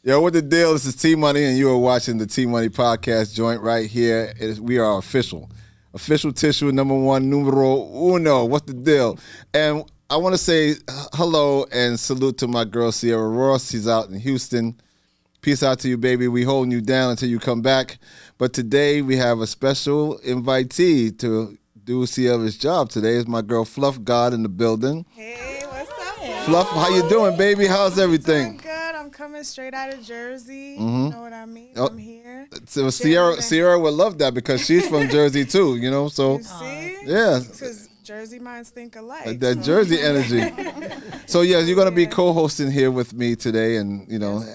Yo, what the deal? This is T Money, and you are watching the T Money podcast joint right here. We are official tissue #1, numero uno. What's the deal? And I want to say hello and salute to my girl Sierra Ross. She's out in Houston. Peace out to you, baby. We holding you down until you come back. But today we have a special invitee to do Sierra's job. Today is my girl Fluff God in the building. Hey, what's up? Fluff, how you doing, baby? How's everything? Doing good. I'm coming straight out of Jersey. You know what I mean? I'm here. So Sierra would love that because she's from Jersey too, you know. So You see? yeah, Because Jersey minds think alike. that Jersey energy. So yeah, you're gonna be co-hosting here with me today, and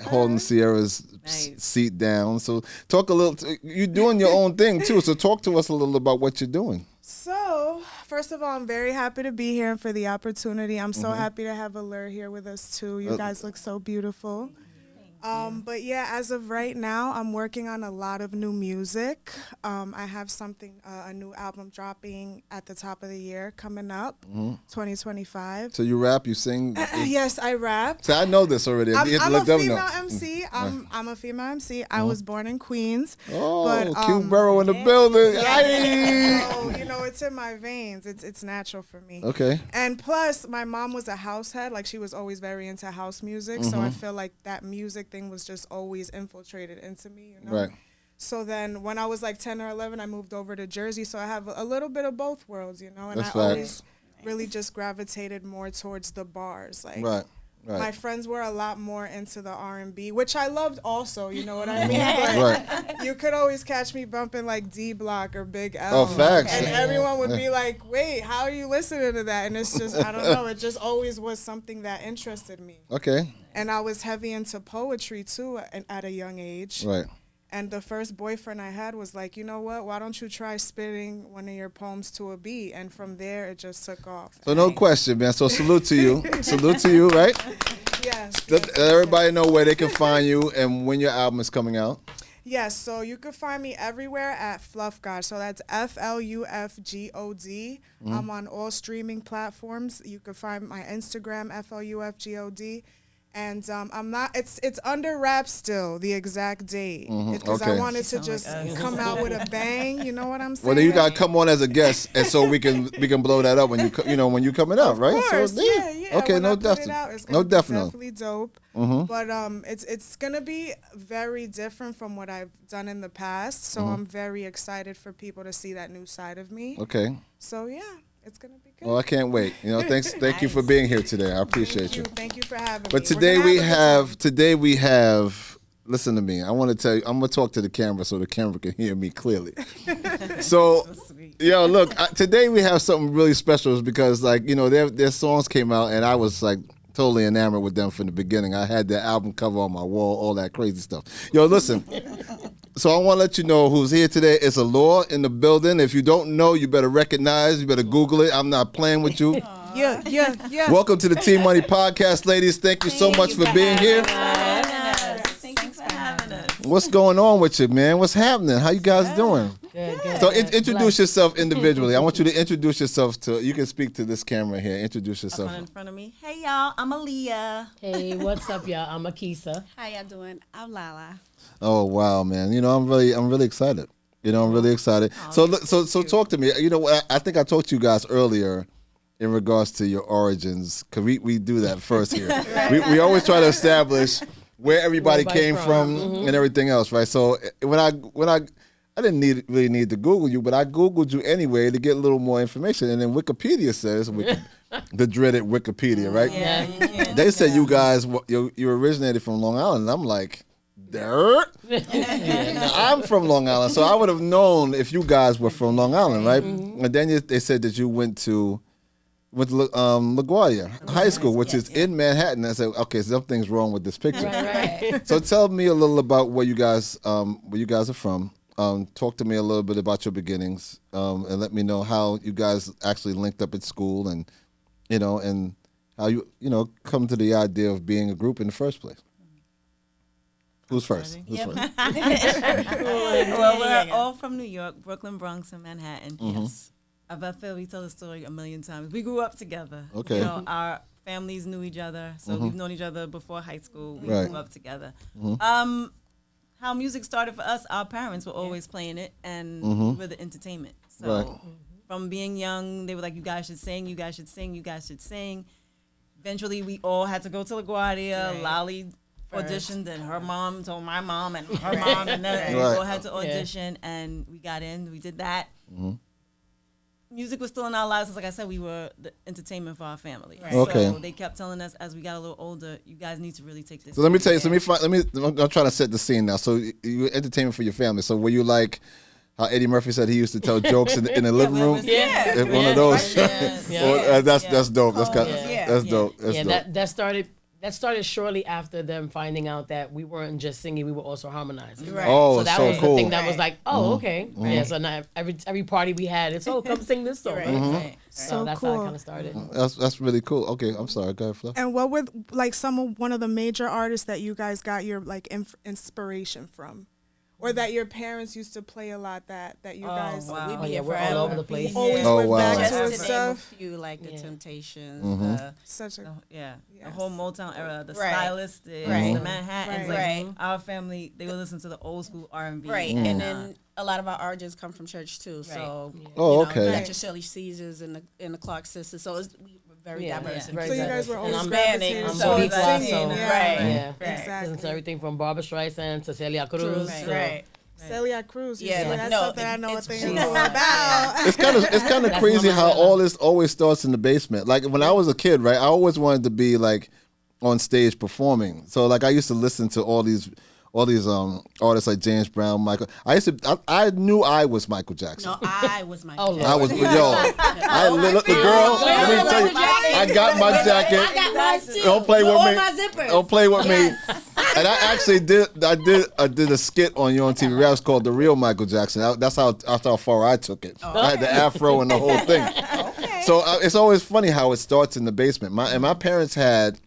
holding Sierra's seat down. So talk a little. You're doing your own thing too. So talk to us a little about what you're doing. So, first of all, I'm very happy to be here and for the opportunity. I'm so happy to have Allure here with us too. You guys look so beautiful. But yeah, as of right now, I'm working on a lot of new music. I have a new album dropping at the top of the year coming up, 2025. So you rap, you sing. Yes, I rap. So I know this already. I'm a female MC. I'm a female MC. I was born in Queens. Oh, but, Q Burrow in the building. So, it's in my veins. It's natural for me. Okay. And plus, my mom was a house head. Like, she was always very into house music. So I feel like that music thing was just always infiltrated into me, Right. So then when I was like 10 or 11, I moved over to Jersey. So I have a little bit of both worlds, And That's I always really just gravitated more towards the bars. Like, Right. my friends were a lot more into the R&B, which I loved also, you know what I mean? But you could always catch me bumping like D Block or Big L. Oh, facts. And everyone would be like, wait, how are you listening to that? And it's just, I don't know, it just always was something that interested me. Okay. And I was heavy into poetry too at a young age. Right. And the first boyfriend I had was like, you know what? Why don't you try spitting one of your poems to a beat? And from there, it just took off. So no question, man. So salute to you. Salute to you, right? Yes. Let everybody know where they can find you and when your album is coming out. Yes, so you can find me everywhere at Fluff God. So that's FLUFGOD. I'm on all streaming platforms. You can find my Instagram, FLUFGOD. And I'm not. It's under wraps still. The exact date because I wanted to just come out with a bang. You know what I'm saying? Well, then you gotta come on as a guest, and so we can blow that up when you coming out, right? Of course, so, yeah. Okay, when no, I put it out, it's gonna be definitely dope. But it's gonna be very different from what I've done in the past. So I'm very excited for people to see that new side of me. Okay. So yeah. It's gonna be good. Well, I can't wait. Thank you for being here today. I appreciate you. Thank you for having me. But today we have. Listen to me. I want to tell you. I'm gonna talk to the camera so the camera can hear me clearly. So, look. Today we have something really special because, their songs came out and I was like totally enamored with them from the beginning. I had their album cover on my wall, all that crazy stuff. Listen. So I want to let you know who's here today. It's Allure in the building. If you don't know, you better recognize. You better Google it. I'm not playing with you. Yeah. Welcome to the T Money podcast, ladies. Thank you so much for being here. Thanks for having us. What's going on with you, man? What's happening? How you guys doing? Good. So introduce yourself individually. I want you to introduce yourself you can speak to this camera here. Introduce yourself. In front of me. Hey y'all, I'm Aaliyah. Hey, what's up, y'all? I'm Akisa. How y'all doing? I'm Lala. Oh wow, man! I'm really excited. I'm really excited. So talk to me. I think I talked to you guys earlier in regards to your origins, because we do that first here. we always try to establish where everybody came from and everything else, right? So when I didn't really need to Google you, but I Googled you anyway to get a little more information, and then Wikipedia says the dreaded Wikipedia, right? Yeah. They said you guys you originated from Long Island, and I'm like. Dirt. I'm from Long Island, so I would have known if you guys were from Long Island, right? And then they said that you went to LaGuardia High School, which is in Manhattan. I said, okay, something's wrong with this picture. Right. So tell me a little about where you guys are from. Talk to me a little bit about your beginnings, and let me know how you guys actually linked up at school, and and how you come to the idea of being a group in the first place. Who's first? Well, we're all from New York, Brooklyn, Bronx, and Manhattan. Yes. I feel we tell the story a million times. We grew up together. Okay. Our families knew each other, so we've known each other before high school. We Right. grew up together. How music started for us, our parents were always playing it, and we were the entertainment. So Right. from being young, they were like, you guys should sing, you guys should sing, you guys should sing. Eventually, we all had to go to LaGuardia. Right. Lolly auditioned, and her mom told my mom, and her mom, and then we Right. all had to audition, and we got in. We did that. Music was still in our lives. 'Cause like I said, we were the entertainment for our family. Right. Okay. So they kept telling us as we got a little older, you guys need to really take this. So let me tell you. So seriously. I'm trying to set the scene now. So you were entertainment for your family. So were you like how Eddie Murphy said he used to tell jokes in the living room? Yeah. One of those. Yes. Well, that's dope. That's kind Yeah. that's dope. That's Yeah, dope. that started shortly after them finding out that we weren't just singing, we were also harmonizing. Right. Oh, So that so was cool. the thing that was like, oh, okay. Yeah, so now every party we had, it's, oh, come sing this song. Right. Right. So So that's how it cool. kind of started. That's really cool. Okay, I'm sorry. Go ahead, Flo. And what were like one of the major artists that you guys got your like inspiration from, or that your parents used to play a lot that you guys wow. We Oh, be yeah, here we're all forever. over the place. always Oh, went wow. back Just to to and name a stuff? few, like the Yeah. Temptations. Such a The Yes. whole Motown era, the Right. stylistics, Right. the Manhattans. Right. Like Right. our family, they would listen to the old school R&B. Right, and then a lot of our artists come from church too. So, Oh, you know, okay. you got your Shirley Caesars and the Clark sisters. So we were very Yeah, diverse. yeah. and Very So you diverse. guys were And always I'm gravitating I'm towards Boricua, singing, so- yeah. Right. Yeah. Exactly. Listen to everything from Barbara Streisand to Celia Cruz. Right. so- Right. Celia Cruz, Yeah, yeah, like, that's no, something I know a it's thing cool. about. It's kind of crazy Mama how Rilla. all this always starts in the basement. Like when I was a kid, right? I always wanted to be like on stage performing. So like I used to listen to all these artists like James Brown, Michael. I knew I was Michael Jackson. No, I was my. Oh, Lord. I was the girl. Let me tell you, I got my jacket. I got mine too. Don't play with All me. my zippers. Don't play with me. And I actually did a skit on you on TV. That was called The Real Michael Jackson. That's how far I took it. I had the afro and the whole thing. Okay. So it's always funny how it starts in the basement. My parents had,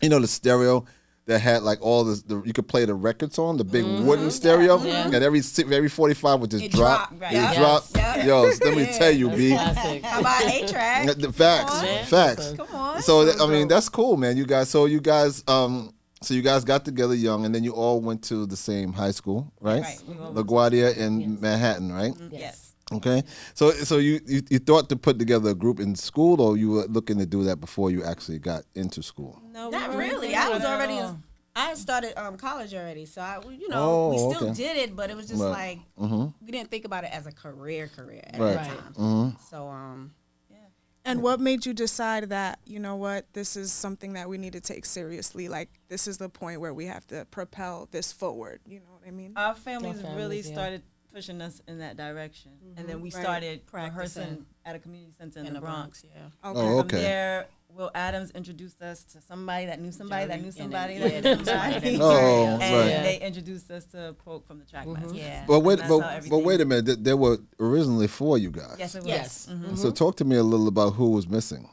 the stereo that had like all the you could play the records on the big wooden stereo, and every 45 would just It drop. dropped, right. It Yes. dropped. Yep. Yo, let me tell you, B. Classic. How about A-Track? The facts, Come on. facts. Come on. So I mean, that's cool, man. You guys got together young, and then you all went to the same high school, right? Right. We all went LaGuardia in Manhattan, right? Yes. Okay. So you thought to put together a group in school, or you were looking to do that before you actually got into school? No, Not we weren't really. thinking I was about it already. at all. I had started college already, so we Oh, still okay. did it, but it was just Right. like we didn't think about it as a career at Right. that time. So And what made you decide that, you know what, this is something that we need to take seriously? Like, this is the point where we have to propel this forward. You know what I mean? Our families Our really families, yeah. started pushing us in that direction. And then we Right. started Practicing. rehearsing at a community center in, the Bronx. yeah. Okay. Oh, From okay. there, Will Adams introduced us to somebody that knew somebody that knew And somebody then- that knew yeah, somebody. somebody that Oh, knew And right. they introduced us to Polk from the Trackmasters. Yeah. But wait, That's how but everything- wait a minute. There were originally 4 you guys. Yes, it was. Yes. So talk to me a little about who was missing.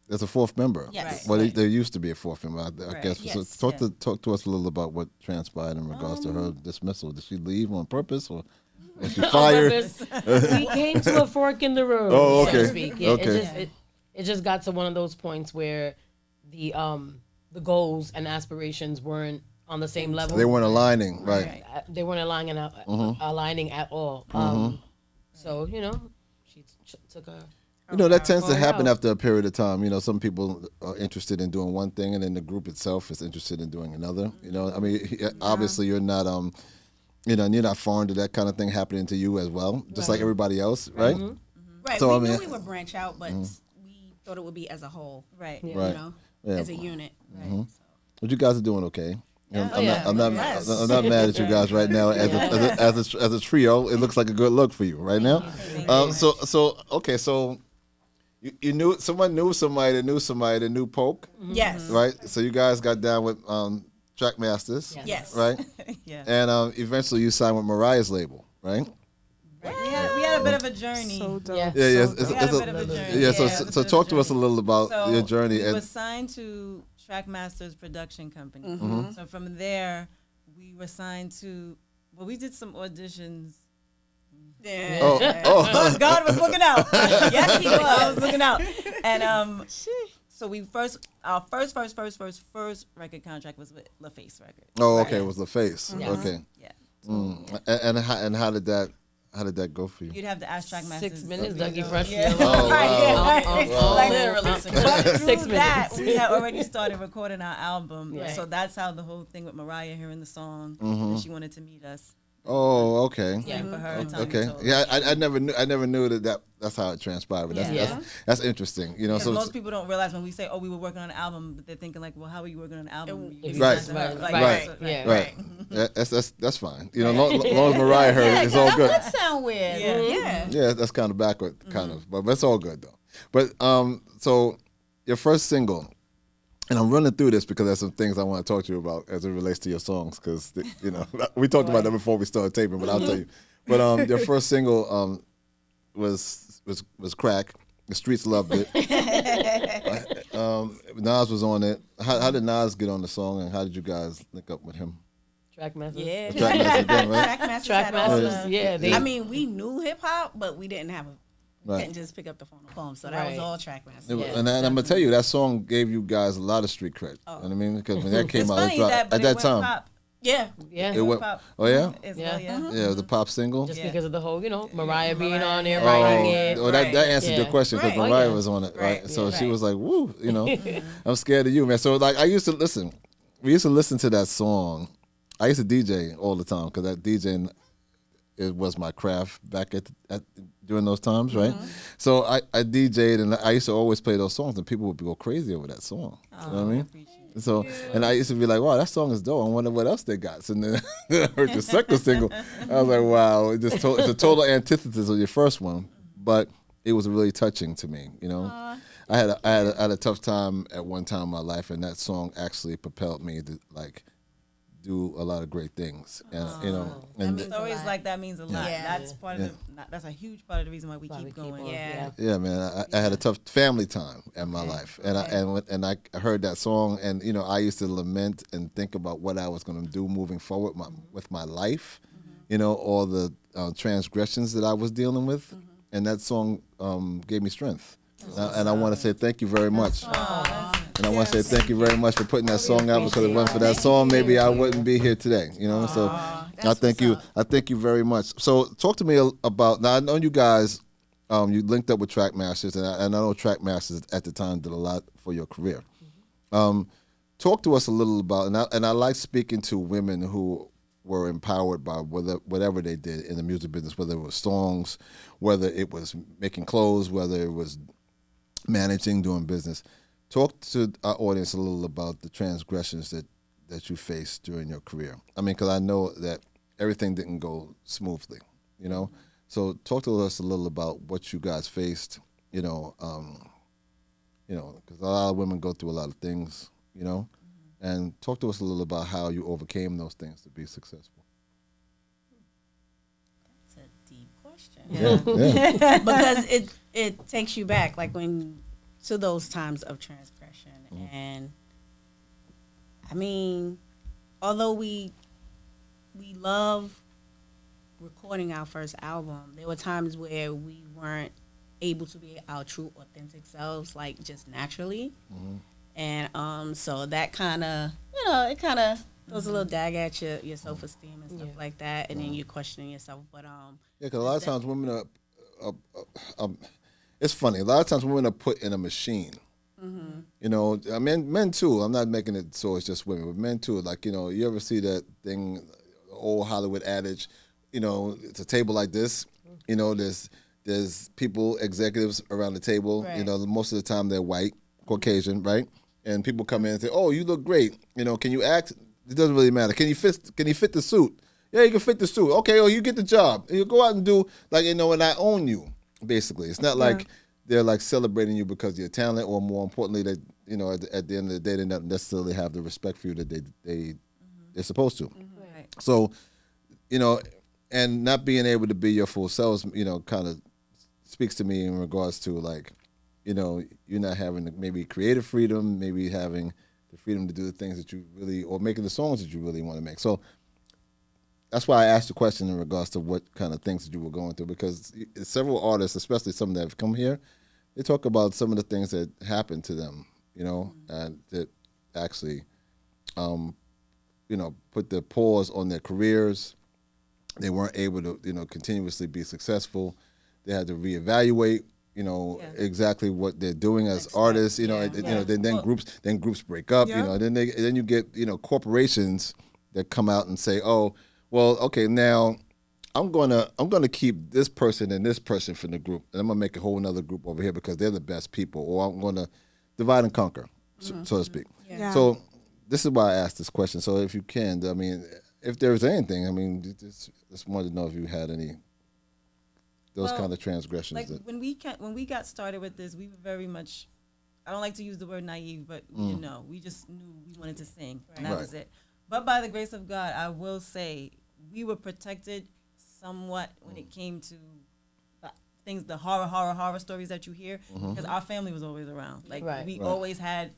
There's a 4th member. Yes. Well, Right. there used to be a 4th member, I Right. guess. So Yes. talk to us a little about what transpired in regards to her dismissal. Did she leave on purpose, or was she fired? We came to a fork in the road, Oh, so okay. to speak. Yeah, Okay. It just got to one of those points where the goals and aspirations weren't on the same level. They weren't aligning, right? They weren't aligning at all. So she took a. That tends to Oh, happen wow. after a period of time. Some people are interested in doing one thing, and then the group itself is interested in doing another. I mean, obviously you're not, you're not foreign to that kind of thing happening to you as well, just like everybody else, right? Right. So, we I mean- knew we would branch out, but we thought it would be as a whole. Right. You Right. know, Yeah. as a unit. Right. But you guys are doing okay. yeah. I'm not mad at you guys right now as a trio. It looks like a good look for you right now. Okay, so you knew somebody that knew Polk, Yes. right? So you guys got down with Trackmasters, Yes. right? Yeah. And eventually you signed with Mariah's label, right? We had a bit of a journey. So dope. Yeah. Yeah, yeah. So It's we had a bit a, of a journey. yeah. it was a So bit talk of to us a little about So your journey. we And were signed to Trackmasters Production Company. So from there, we were signed to. Well, we did some auditions. Yeah. oh, God was looking out. Yes, he was. I was looking out. And So our first record contract was with LaFace Records. Oh, okay, it was LaFace. Yes. Okay. Yeah. And how did that go for you? You'd have to ask Trackmasters. 6 minutes, Dougie Fresh. Yeah. Oh, Right. wow. Like Literally. but through 6 that, minutes. we had already started recording our album. Yeah. So that's how the whole thing with Mariah hearing the song, that she wanted to meet us. Oh, okay. Yeah, for her. Tommy Okay. told Yeah, her. I never knew that's how it transpired. But Yeah. that's interesting. You know, Because so most people don't realize when we say, "Oh, we were working on an album," but they're thinking like, "Well, how are you working on an album?" You Right. signed to her. Like, Right. so- Yeah. right. Yeah, that's fine. You know, long as Mariah heard it, it's all good. That would sound weird. Yeah. Yeah. Yeah, that's kind of backward, kind of, but it's all good though. But so your first single, and I'm running through this because there's some things I want to talk to you about as it relates to your songs, because you know we talked about that before we started taping, but I'll tell you. But your first single was Crack. The streets loved it. Nas was on it. How did Nas get on the song, and how did you guys link up with him? Trackmasters. Yeah. Trackmasters again, right? Trackmasters had all Trackmasters. the- Yeah. They, I mean, we knew hip hop, but we didn't have Right. couldn't just pick up the phone and call 'em. So that was Right. all Trackmasters. And I'm gonna tell you, that song gave you guys a lot of street cred. You know what I mean? Because when that came It's out, funny it dropped, that, but at it that went time, pop. Yeah. yeah. it went. Pop. Oh yeah, As Yeah. well, yeah. yeah, it was a pop single. Just Yeah. because of the whole, Mariah being Mariah. on there Oh, writing it. oh, that answered your Yeah. question because Right. Mariah Oh, yeah. was on it, right? Right. So Yeah. she was like, "Woo," you know, I'm scared of you, man. So like, I used to listen. We used to listen to that song. I used to DJ all the time because that DJing it was my craft back at during those times, right? So I DJ'd and I used to always play those songs, and people would go crazy over that song. You know what I mean? So, and I used to be like, wow, that song is dope. I wonder what else they got. So then I heard the second single. I was like, wow, it's a total antithesis of your first one, but it was really touching to me, you know? I had a tough time at one time in my life, and that song actually propelled me to like do a lot of great things. And, you know, and Stories like that means a lot. Yeah. That's part of that's a huge part of the reason why we keep going. Yeah. yeah, man, I had a tough family time in my life, and I heard that song, and you know, I used to lament and think about what I was going to do moving forward with my life, you know, all the transgressions that I was dealing with, and that song gave me strength, and I want to say thank you very much. And I want to say thank you very much for putting that song out, because if it wasn't for that song, maybe I wouldn't be here today. You know, so I thank you. I thank you very much. So talk to me about. Now I know you guys, you linked up with Trackmasters, and I know Trackmasters at the time did a lot for your career. Talk to us a little about, and I like speaking to women who were empowered by whatever they did in the music business, whether it was songs, whether it was making clothes, whether it was managing, doing business. Talk to our audience a little about the transgressions that you faced during your career. I mean, because I know that everything didn't go smoothly, you know? So talk to us a little about what you guys faced, you know, because a lot of women go through a lot of things, you know? And talk to us a little about how you overcame those things to be successful. It's a deep question. Yeah. Because it takes you back, like to those times of transgression. And I mean, although we love recording our first album, there were times where we weren't able to be our true authentic selves, like just naturally. And so that kind of, you know, it kind of throws a little dag at your self-esteem and stuff like that, and then you're questioning yourself. But yeah, because a lot of times women are it's funny. A lot of times women are put in a machine. You know, men too. I'm not making it so it's just women, but men too. Like, you know, you ever see that thing, old Hollywood adage, you know, it's a table like this. You know, there's people, executives around the table. Right. You know, most of the time they're white, Caucasian, right? And people come in and say, "Oh, you look great. You know, can you act?" It doesn't really matter. Can you fit the suit? Yeah, you can fit the suit. Okay, well, you get the job. You go out and do, like, you know, and I own you, basically. It's not like they're like celebrating you because of your talent, or more importantly, that, you know, at the end of the day, they don't necessarily have the respect for you that they're supposed to. Right. So, you know, and not being able to be your full selves, you know, kind of speaks to me in regards to, like, you know, you're not having maybe creative freedom, maybe having the freedom to do the things that you really, or making the songs that you really want to make. So that's why I asked the question in regards to what kind of things that you were going through, because several artists, especially some that have come here, they talk about some of the things that happened to them, and that actually, put the pause on their careers. They weren't able to, continuously be successful. They had to reevaluate, exactly what they're doing as artists. Then groups break up. Then you get corporations that come out and say, oh, well, okay, now I'm gonna keep this person and this person from the group, and I'm gonna make a whole another group over here because they're the best people, or I'm gonna divide and conquer, so to speak. Yeah. So this is why I asked this question. So if you can, I mean, if there's anything, I mean, just wanted to know if you had any those kind of transgressions. Like when we got started with this, we were very much. I don't like to use the word naive, but we didn't know. We just knew we wanted to sing, and that was it. But by the grace of God, I will say we were protected somewhat when it came to things, the horror stories that you hear, because our family was always around. Like we always had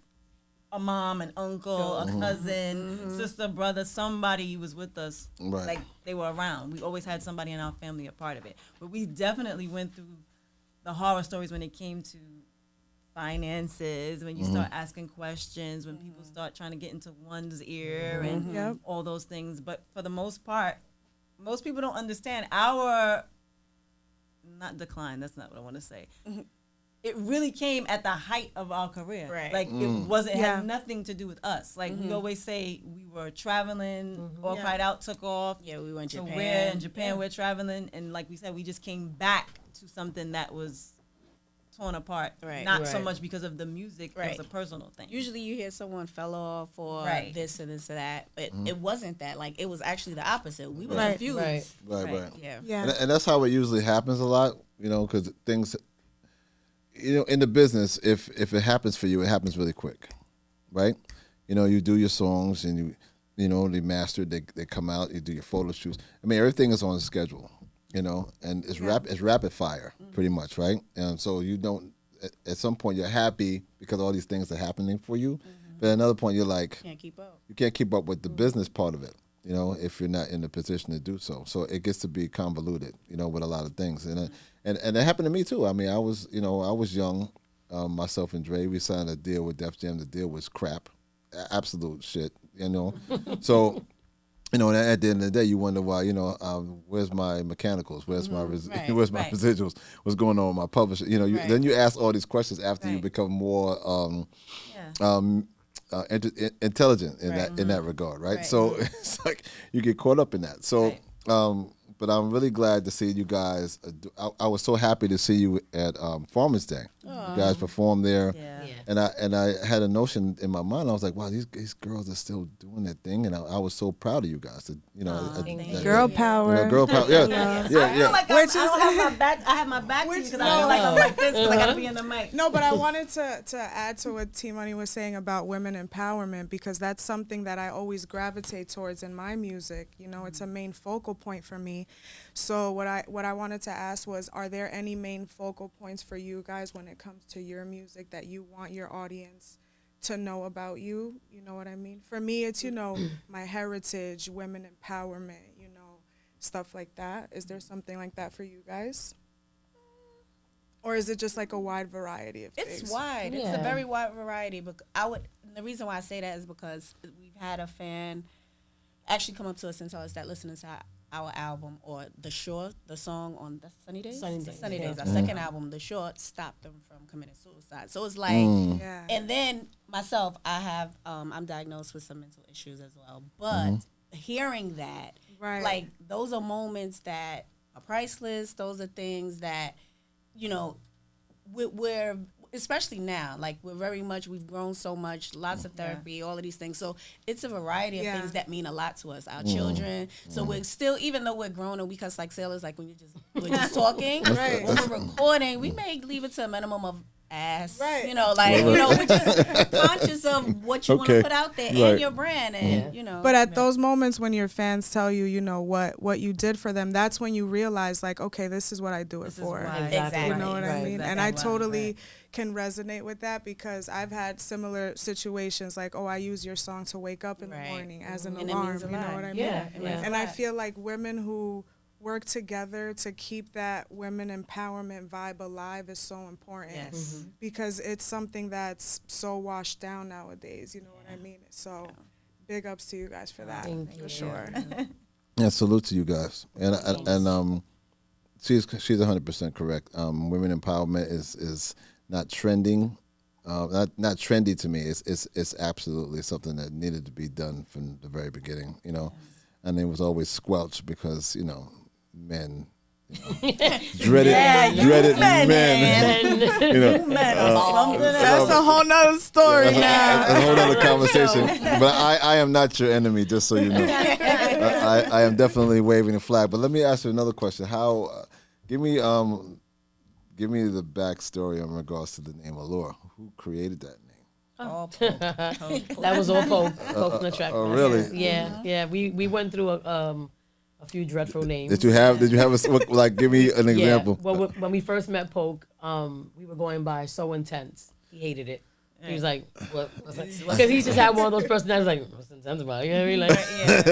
a mom, an uncle, a cousin, sister, brother, somebody was with us. Right. Like they were around. We always had somebody in our family a part of it. But we definitely went through the horror stories when it came to finances, when you start asking questions, when people start trying to get into one's ear and all those things. But for the most part, most people don't understand our, not decline, that's not what I want to say. It really came at the height of our career. Right. Like it had nothing to do with us. Like we always say, we were traveling, All Cried Out took off. Yeah, we went to Japan. So we're in Japan, we're traveling. And like we said, we just came back to something that was torn apart. Right. Not so much because of the music, it was a personal thing. Usually you hear someone fell off or this and this and that, but it wasn't that. Like, it was actually the opposite. We were confused. Right. Yeah. And that's how it usually happens a lot, because things, in the business, if it happens for you, it happens really quick, right? You do your songs and they mastered, they come out, you do your photo shoots. I mean, everything is on schedule, and it's rapid fire, pretty much, right? And so you don't, at some point you're happy because all these things are happening for you, but at another point you're like, you can't keep up with the business part of it, if you're not in a position to do so. So it gets to be convoluted, with a lot of things, and it happened to me too. I mean, I was young, myself and Dre. We signed a deal with Def Jam. The deal was crap, absolute shit, So, at the end of the day, you wonder why. Where's my mechanicals? Where's my where's my residuals? What's going on with my publisher? Then you ask all these questions after you become more intelligent in that regard, right? So it's like you get caught up in that. So. But I'm really glad to see you guys. I was so happy to see you at Farmers Day. You guys performed there, and I had a notion in my mind. I was like, wow, these girls are still doing their thing, and I was so proud of you guys. Girl power. Girl power. Yeah. I feel like I have my back. I have my back to you because I feel like I'm like this because I gotta be in the mic. No, but I wanted to add to what T Money was saying about women empowerment, because that's something that I always gravitate towards in my music. It's a main focal point for me. So what I wanted to ask was, are there any main focal points for you guys when it comes to your music that you want your audience to know about you? You know what I mean? For me, it's, my heritage, women empowerment, stuff like that. Is there something like that for you guys? Or is it just like a wide variety of things? It's wide. Yeah. It's a very wide variety. But the reason why I say that is because we've had a fan actually come up to us and tell us that listening to our album, or The Short, the song on the Sunny Days, our second album, The Short, stopped them from committing suicide. So it's like, and then myself, I'm diagnosed with some mental issues as well. But hearing that, like, those are moments that are priceless. Those are things that, we're especially now, like, we've grown so much, lots of therapy, all of these things. So it's a variety of things that mean a lot to us, our children. So we're still, even though we're grown and we cuss like sailors, like when we're just talking, when we're recording, we may leave it to a minimum of ass, we're just conscious of what you want to put out there and your brand, and But at those moments when your fans tell you, what you did for them, that's when you realize, like, okay, this is what I do it for. Exactly. You know what I mean? And I totally can resonate with that, because I've had similar situations, like, I use your song to wake up in the morning as an alarm. You know what I mean? Yeah. And I feel like women who work together to keep that women empowerment vibe alive is so important. Yes. Because it's something that's so washed down nowadays. You know what I mean? So big ups to you guys for that, Thank for you. sure. Yeah, salute to you guys. And she's 100% correct. Women empowerment is not trending. Not trendy to me. It's absolutely something that needed to be done from the very beginning, you know. And it was always squelched because, you know, men, dreaded men. You know, That's a whole nother story now. that's a whole other conversation. But I am not your enemy, just so you know. I am definitely waving the flag. But let me ask you another question. How? Give me the backstory in regards to the name Allure. Who created that name? All That was all Poke from the track. Oh, really? Yeah. We went through a few dreadful names. Did you have like? Give me an example. Yeah. Well, when we first met Poke, we were going by So Intense. He hated it. He was like, "What?" Because he just had one of those personalities, like, "What's intense about it?" You know what I mean?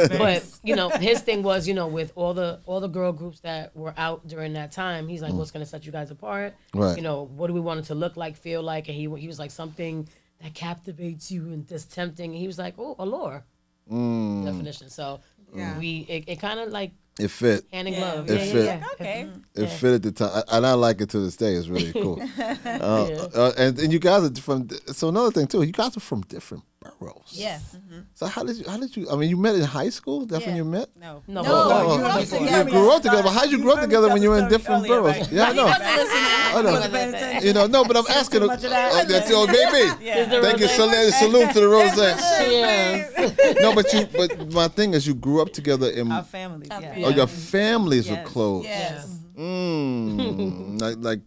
Like, but you know, his thing was, you know, with all the girl groups that were out during that time, he's like, "What's gonna set you guys apart? Right. You know, what do we want it to look like, feel like?" And he was like, something that captivates you and that's tempting. And he was like, "Oh, Allure." Definition. So it kind of like It fit. hand in glove. It fit. Yeah. Okay. It fit at the time, and I like it to this day. It's really cool. And you guys are from. So another thing too, you guys are from different boroughs. Yes. So how did you? I mean, you met in high school. That's when you met. No. No, You grew up together. But how did you grow up together when you were in different boroughs? Right. Yeah, I know. I know. You know, no, but I'm asking. too much of that. That's your baby. Yeah. Thank you. Salute to the rose. Cheers. No, but my thing is, you grew up together in. Our families, yeah. Oh, your families were Yes. close. Yes.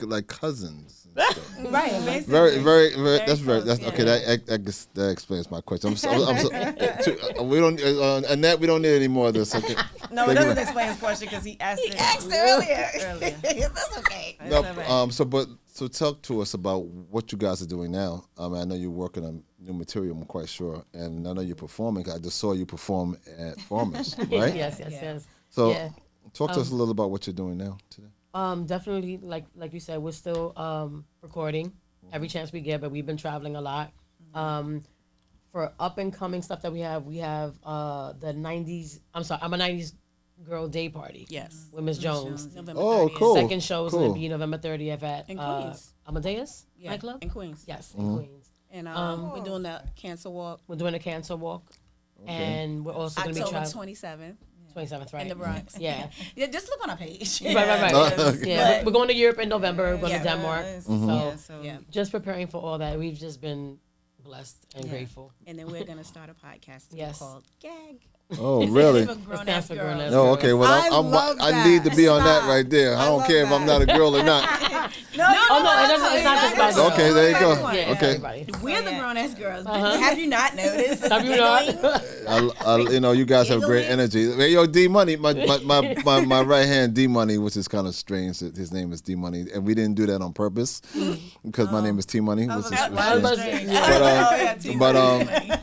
Like cousins. And stuff. Right. Basically. Very. That's close, okay. That explains my question. I'm so we don't Annette. We don't need any more of this. Okay. No, it doesn't explain his question because he asked it earlier. That's okay. No, so talk to us about what you guys are doing now. I know you're working on new material. I'm quite sure, and I know you're performing. I just saw you perform at Farmers, right? Yes. So Yeah. talk to us a little about what you're doing now today. Definitely, like you said, we're still recording every chance we get, but we've been traveling a lot. For up and coming stuff that we have the 90s. I'm sorry, I'm a 90s girl day party. Yes. With Miss Jones. November Oh, 30th. cool. Second show's cool. gonna be November 30th at In Queens. Amadeus Yeah, nightclub. in Queens. Yes, in Queens. And we're doing the cancer walk We're doing a cancer walk, and we're also gonna be October traveling 27th 27th, right? in the Bronx. Yeah. Yeah, just look on our page. Right. Okay. Yeah, we're going to Europe in November. We're going Yeah. to Denmark. So Yeah. just preparing for all that. We've just been blessed and grateful. And then we're gonna start a podcast Yes. called Gag. Oh, really? For It grown stands ass for girls. grown-ass No, okay. Well, I love I need to that. be on that Stop. right there. I don't love care if I'm not a girl or not. No, Oh no, it's not just about girls. Okay, there you go. Everyone. Yeah, Okay. everybody. We're the grown ass girls. Have you not noticed? Have you not? You know, you guys have great Giggling. energy. Hey, yo, D Money, my right hand, D Money, which is kind of strange. That his name is D Money, and we didn't do that on purpose because my name is T Money, which is strange. But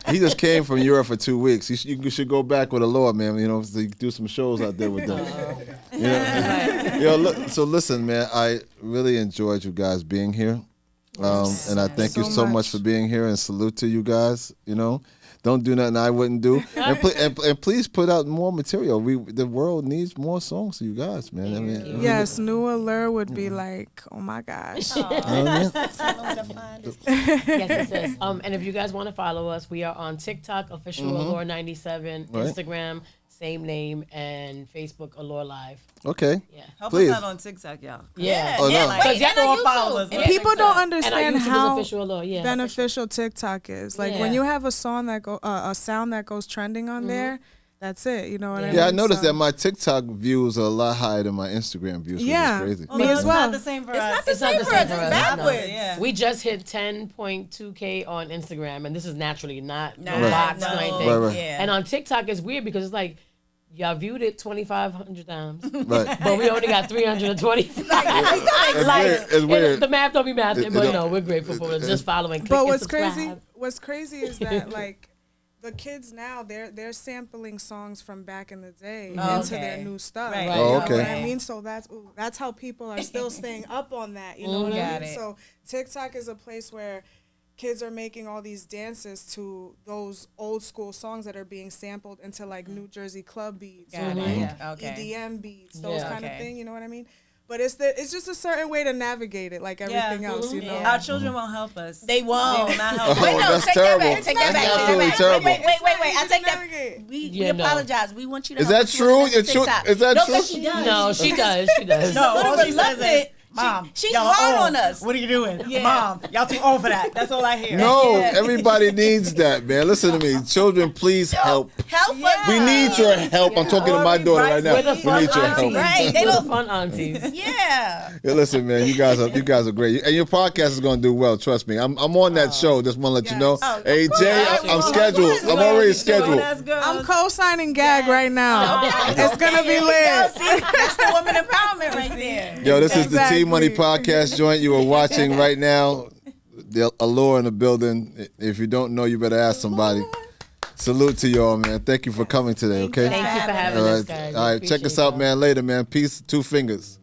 he just came from Europe for 2 weeks. You should go back with Allure, man. You know, so you do some shows out there with them. You know? Yo, look, so listen, man. I really enjoyed you guys being here, and I thank you so much for being here. And salute to you guys. You know, don't do nothing I wouldn't do, and please put out more material. The world needs more songs of you guys, man. I mean, Yes, new Allure would be like, oh my gosh. you know what I mean? Yes, it says. And if you guys want to follow us, we are on TikTok, official Allure 97, Right. Instagram, same name, and Facebook, Allure Live. Okay. Yeah. Help Please. us out on TikTok, y'all. Yeah. Oh, no. Because you have to all follow us. And Yeah. People don't And our understand YouTube is how official Allure. Yeah. beneficial TikTok is. Like when Yeah. you have a song that a sound that goes trending on there, that's it. You know what I mean? Yeah, I noticed So- that my TikTok views are a lot higher than my Instagram views, which Yeah. is crazy. Me as It's well. not the same for us. It's not the same for us. backwards. No. Yeah. We just hit 10.2K on Instagram, and this is naturally not no Nah, bots no. or anything. Right. Yeah. And on TikTok, it's weird because it's like, y'all viewed it 2,500 times, Right. but we only got 320. It's weird. It's weird. The math don't be mathing, It but don't- no, we're grateful for it. Just following. Click But and what's subscribe. crazy is that like the kids now they're sampling songs from back in the day Oh, into okay. their new stuff. Right. Oh, You know what okay. I mean? So that's how people are still staying up on that. You know what I Got mean? it. So TikTok is a place where kids are making all these dances to those old school songs that are being sampled into like New Jersey club beats or Got it. like Yeah. Okay. EDM beats, those Yeah. kind of Okay. thing. You know what I mean? But it's just a certain way to navigate it, like everything else. You know. Our children won't help us. They won't. They will not help Oh, us. that's take terrible. that back. Take that That's back. absolutely Take that terrible. back. Wait. I It's take easy to that. navigate. We Yeah, no. apologize. We want you to Is help that us true? with the It's true. TikTok. Is that No, true? she does. No, she does. She does. No, Little all she says is, reluctant. Mom, She's y'all hard old. on us. What are you doing? Yeah. Mom, y'all too old for that. That's all I hear. No, Yeah. everybody needs that, man. Listen to me. Children, please help. Help Yeah. us. We need your help. I'm talking to my daughter right now. We're the We fun need your aunties. help. Right, they We're the don't- fun aunties. Yeah. Yeah, listen, man, you guys are great, and your podcast is going to do well. Trust me. I'm on that show. Just want to let you know. Yes. Hey, Jay, I'm scheduled. I'm already scheduled. I'm co-signing gag right now. It's gonna be lit. See, that's the woman empowerment right there. Yo, this is the Exactly. T Money podcast joint you are watching right now. The Allure in the building. If you don't know, you better ask somebody. Salute to y'all, man. Thank you for coming today. Okay. Thank you for having All us, right. guys. All right. Check us out, man. Later, man. Peace. 2 fingers.